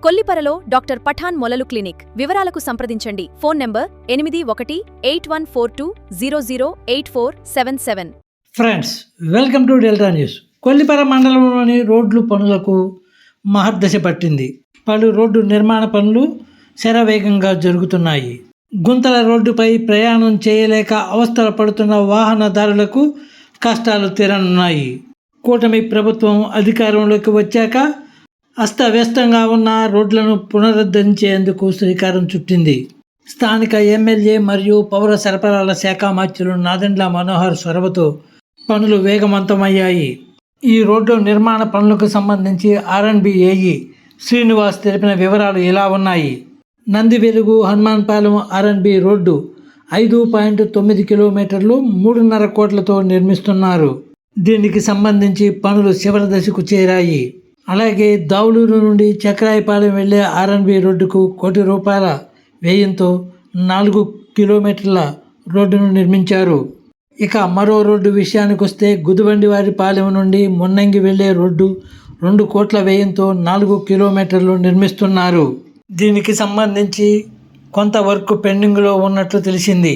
కొల్లిపరలో doctor Pathan మొలలు clinic. వివరాలకు సంప్రదించండి. Phone number 818140084777. Friends, welcome to delta news. Kollipara మండలంలోని రోడ్లు పనులకు మహర్దశ పట్టింది. పలు రోడ్డు నిర్మాణ పనులు శరవేగంగా జరుగుతున్నాయి. గుంతల రోడ్డుపై ప్రయాణం చేయలేక అవస్థలు పడుతున్న వాహనదారులకు కష్టాలు తీరనున్నాయి. కూటమి ప్రభుత్వం అధికారంలోకి వచ్చాక అస్తవ్యస్తంగా ఉన్న రోడ్లను పునరుద్ధరించేందుకు శ్రీకారం చుట్టింది. స్థానిక ఎమ్మెల్యే మరియు పౌర సరఫరాల శాఖ మంత్రులు నాదెండ్ల మనోహర్ చొరవతో పనులు వేగవంతమయ్యాయి. ఈ రోడ్డు నిర్మాణ పనులకు సంబంధించి R&B ఏఈ శ్రీనివాస్ తెలిపిన వివరాలు ఇలా ఉన్నాయి. నందివెలుగు హనుమాన్పాలెం R&B రోడ్డు 5.9 కిలోమీటర్లు 3.5 కోట్లతో నిర్మిస్తున్నారు. దీనికి సంబంధించి పనులు చివరి దశకు చేరాయి. అలాగే దావులూరు నుండి చక్రాయపాలెం వెళ్లే R&B రోడ్డుకు ₹1 కోటి వ్యయంతో 4 కిలోమీటర్ల రోడ్డును నిర్మించారు. ఇక మరో రోడ్డు విషయానికి వస్తే గుదిబండివారిపాలెం నుండి మున్నంగి వెళ్లే రోడ్డు ₹2 కోట్ల వ్యయంతో 4 కిలోమీటర్లు నిర్మిస్తున్నారు. దీనికి సంబంధించి కొంత వర్క్ పెండింగ్లో ఉన్నట్లు తెలిసింది.